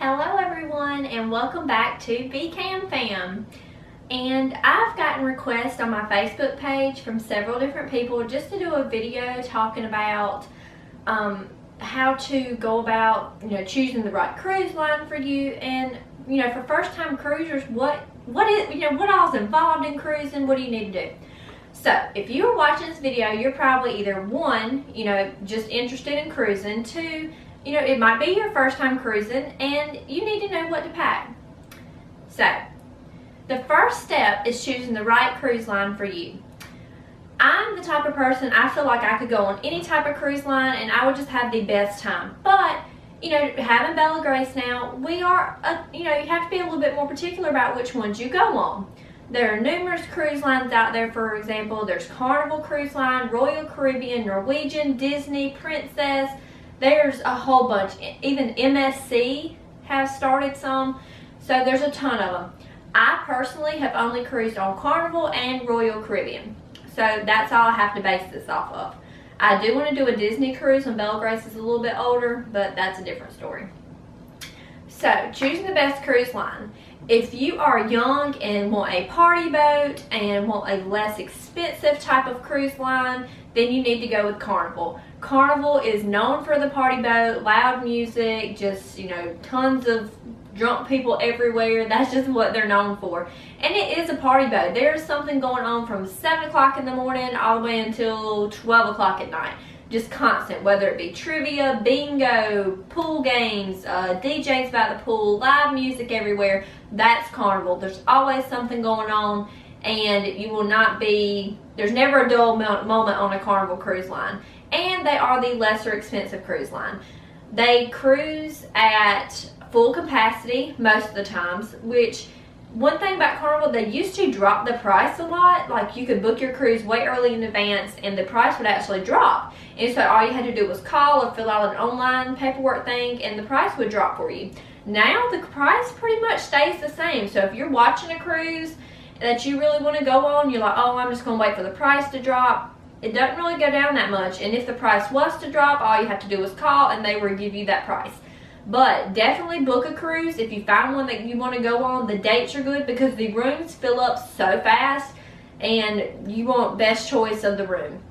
Hello everyone and welcome back to BCAMFAM. And I've gotten requests on my Facebook page from several different people just to do a video talking about how to go about choosing the right cruise line for you, and for first time cruisers, what all's involved in cruising, what do you need to do. So if you are watching this video, you're probably either one, just interested in cruising, two, it might be your first time cruising and you need to know what to pack. So the first step is choosing the right cruise line for you. I'm the type of person, I feel like I could go on any type of cruise line and I would just have the best time. But having Bella Grace now, we are you have to be a little bit more particular about which ones you go on. There are numerous cruise lines out there. For example, there's Carnival Cruise Line, Royal Caribbean, Norwegian, Disney, Princess. There's a whole bunch. Even MSC has started some. So there's a ton of them. I personally have only cruised on Carnival and Royal Caribbean. So that's all I have to base this off of. I do want to do a Disney cruise when Bella Grace is a little bit older, but that's a different story. So choosing the best cruise line. If you are young and want a party boat and want a less expensive type of cruise line, then you need to go with Carnival. Carnival is known for the party boat, loud music, just tons of drunk people everywhere. That's just what they're known for. And it is a party boat. There's something going on from 7 o'clock in the morning all the way until 12 o'clock at night. Just constant, whether it be trivia, bingo, pool games, DJs by the pool, live music everywhere. That's Carnival. There's always something going on, and you will not be, there's never a dull moment on a Carnival cruise line. And they are the lesser expensive cruise line. They cruise at full capacity most of the times, which one thing about Carnival, they used to drop the price a lot. Like you could book your cruise way early in advance and the price would actually drop. And so all you had to do was call or fill out an online paperwork thing and the price would drop for you. Now the price pretty much stays the same. So if you're watching a cruise that you really want to go on, you're like, oh, I'm just going to wait for the price to drop. It doesn't really go down that much. And if the price was to drop, all you have to do is call and they will give you that price. But definitely book a cruise if you find one that you want to go on. The dates are good because the rooms fill up so fast and you want best choice of the room.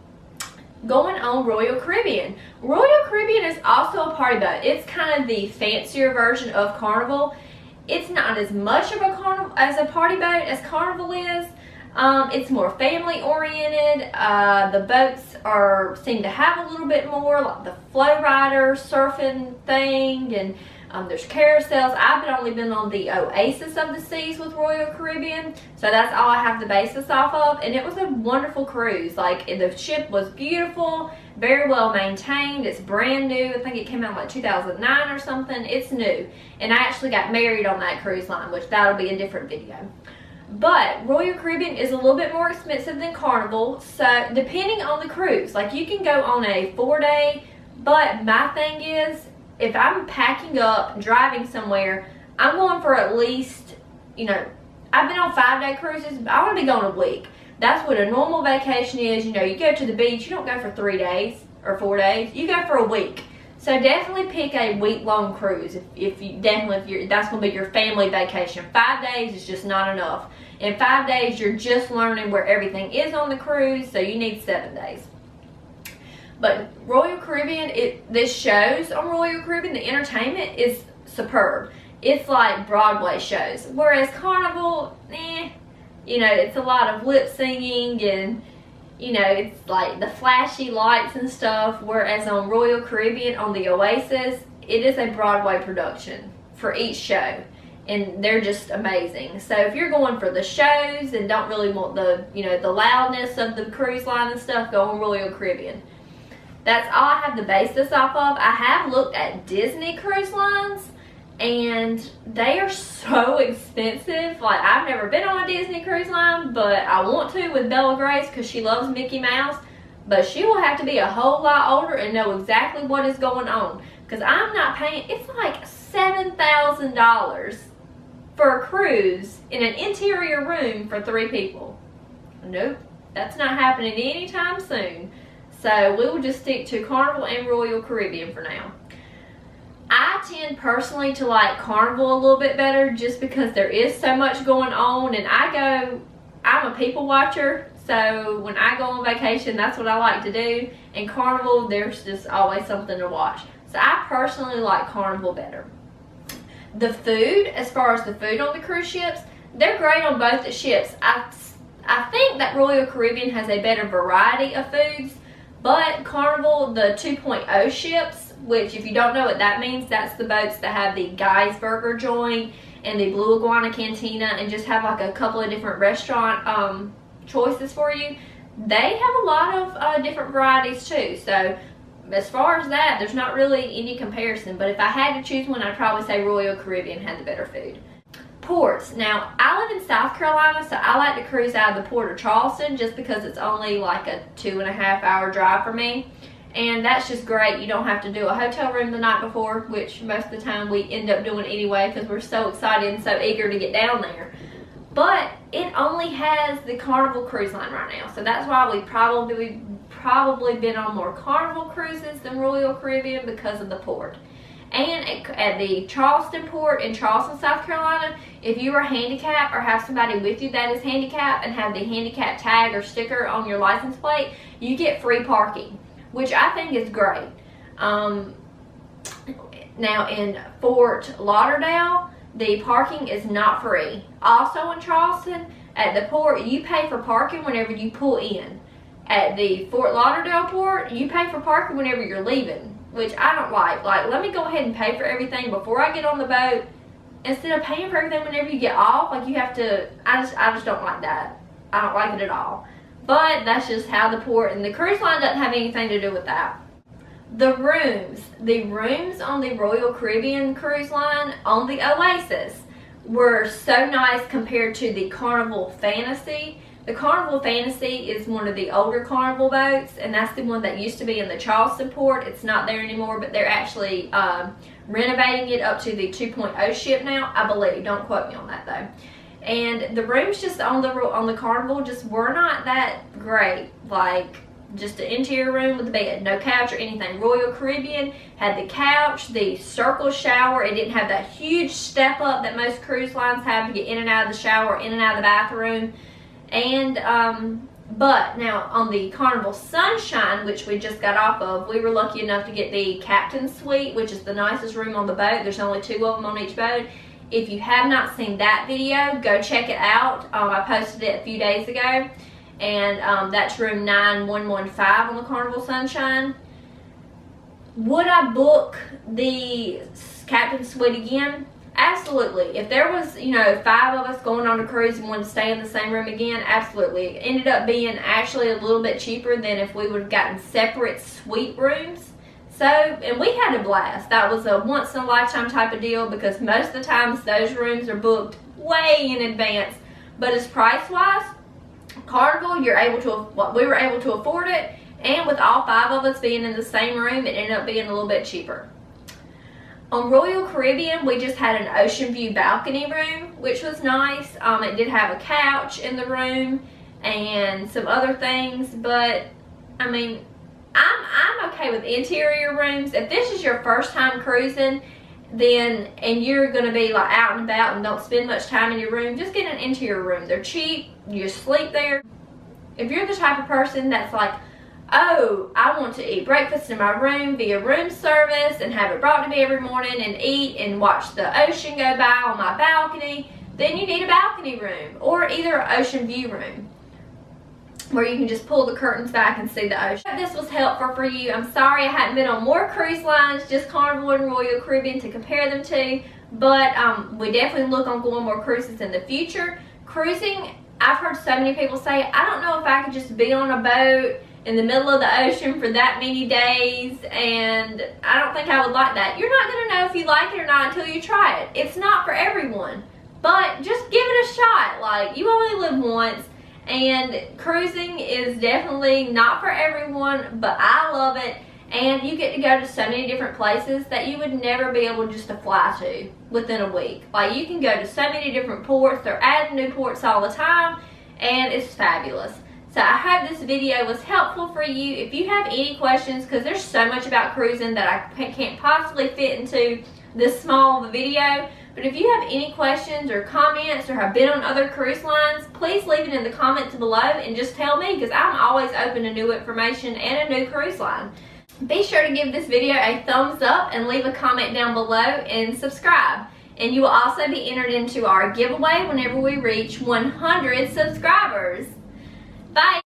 Going on Royal Caribbean. Royal Caribbean is also a party boat. It's kind of the fancier version of Carnival. It's not as much of a party boat as Carnival is. It's more family oriented. The boats seem to have a little bit more, like the flow rider surfing thing, and there's carousels. I've only been on the Oasis of the Seas with Royal Caribbean, so that's all I have the basis off of, and it was a wonderful cruise. Like the ship was beautiful, very well maintained. It's brand new. I think it came out in like 2009 or something. It's new, and I actually got married on that cruise line, which that'll be a different video. But Royal Caribbean is a little bit more expensive than Carnival, so depending on the cruise, like you can go on a 4-day, but my thing is, if I'm packing up, driving somewhere, I'm going for at least, I've been on 5-day cruises, but I want to be going a week. That's what a normal vacation is. You go to the beach, you don't go for 3 days or 4 days, you go for a week. So definitely pick a week-long cruise if that's going to be your family vacation. 5 days is just not enough. In 5 days, you're just learning where everything is on the cruise, so you need 7 days. But Royal Caribbean, this shows on Royal Caribbean, the entertainment is superb. It's like Broadway shows. Whereas Carnival, it's a lot of lip singing and it's like the flashy lights and stuff, whereas on Royal Caribbean, on the Oasis, it is a Broadway production for each show, and they're just amazing. So if you're going for the shows and don't really want the, the loudness of the cruise line and stuff, go on Royal Caribbean. That's all I have the basis off of. I have looked at Disney cruise lines, and they are so expensive. Like, I've never been on a Disney cruise line, but I want to with Bella Grace because she loves Mickey Mouse. But she will have to be a whole lot older and know exactly what is going on, because I'm not paying, it's like $7,000 for a cruise in an interior room for 3 people. Nope, that's not happening anytime soon. So we will just stick to Carnival and Royal Caribbean for now. I tend personally to like Carnival a little bit better just because there is so much going on, and I'm a people watcher, so when I go on vacation, that's what I like to do. And Carnival, there's just always something to watch. So I personally like Carnival better. The food, as far as the food on the cruise ships, they're great on both the ships. I think that Royal Caribbean has a better variety of foods, but Carnival, the 2.0 ships, which if you don't know what that means, that's the boats that have the Guy's Burger joint and the Blue Iguana Cantina and just have like a couple of different restaurant choices for you. They have a lot of different varieties too. So as far as that, there's not really any comparison, but if I had to choose one, I'd probably say Royal Caribbean had the better food. Ports. Now, I live in South Carolina, so I like to cruise out of the port of Charleston just because it's only like a 2.5 hour drive for me. And that's just great. You don't have to do a hotel room the night before, which most of the time we end up doing anyway because we're so excited and so eager to get down there. But it only has the Carnival cruise line right now, so that's why we've probably been on more Carnival cruises than Royal Caribbean because of the port. And at the Charleston port in Charleston, South Carolina, if you are handicapped or have somebody with you that is handicapped and have the handicap tag or sticker on your license plate, you get free parking, which I think is great. Now in Fort Lauderdale, the parking is not free. Also in Charleston, at the port, you pay for parking whenever you pull in. At the Fort Lauderdale port, you pay for parking whenever you're leaving, which I don't like. Like, let me go ahead and pay for everything before I get on the boat instead of paying for everything whenever you get off. Like, you have to, I just don't like that. I don't like it at all. But that's just how the port and the cruise line doesn't have anything to do with that. The rooms on the Royal Caribbean cruise line on the Oasis were so nice compared to the Carnival Fantasy. The Carnival Fantasy is one of the older Carnival boats, and that's the one that used to be in the Charleston port. It's not there anymore, but they're actually renovating it up to the 2.0 ship now, I believe. Don't quote me on that though. And the rooms just on the Carnival just were not that great. Like, just an interior room with a bed, no couch or anything. Royal Caribbean had the couch, the circle shower. It didn't have that huge step up that most cruise lines have to get in and out of the shower, in and out of the bathroom. And but now on the Carnival Sunshine, which we just got off of, we were lucky enough to get the Captain's Suite, which is the nicest room on the boat. There's only 2 of them on each boat. If you have not seen that video, go check it out. I posted it a few days ago, and that's room 9115 on the Carnival Sunshine. Would I book the Captain's Suite again? Absolutely. If there was, 5 of us going on a cruise and wanted to stay in the same room again, absolutely. It ended up being actually a little bit cheaper than if we would have gotten separate suite rooms. So, and we had a blast. That was a once-in-a-lifetime type of deal because most of the times those rooms are booked way in advance. But as price-wise, Carnival, we were able to afford it, and with all 5 of us being in the same room, it ended up being a little bit cheaper. On Royal Caribbean, we just had an ocean view balcony room, which was nice. It did have a couch in the room and some other things, but I mean, I'm okay with interior rooms. If this is your first time cruising, and you're gonna be like out and about and don't spend much time in your room, just get an interior room. They're cheap, you sleep there. If you're the type of person that's like, oh, I want to eat breakfast in my room via room service and have it brought to me every morning and eat and watch the ocean go by on my balcony, then you need a balcony room or either an ocean view room where you can just pull the curtains back and see the ocean. I hope this was helpful for you. I'm sorry I hadn't been on more cruise lines, just Carnival and Royal Caribbean to compare them to, but we definitely look on going more cruises in the future. Cruising, I've heard so many people say, I don't know if I could just be on a boat in the middle of the ocean for that many days, and I don't think I would like that. You're not going to know if you like it or not until you try it. It's not for everyone, but just give it a shot. Like, you only live once, and cruising is definitely not for everyone, but I love it, and you get to go to so many different places that you would never be able just to fly to within a week. Like, you can go to so many different ports. They're adding new ports all the time, and it's fabulous. So I hope this video was helpful for you. If you have any questions, because there's so much about cruising that I can't possibly fit into this small of a video. But if you have any questions or comments or have been on other cruise lines, please leave it in the comments below and just tell me, because I'm always open to new information and a new cruise line. Be sure to give this video a thumbs up and leave a comment down below and subscribe. And you will also be entered into our giveaway whenever we reach 100 subscribers. Bye!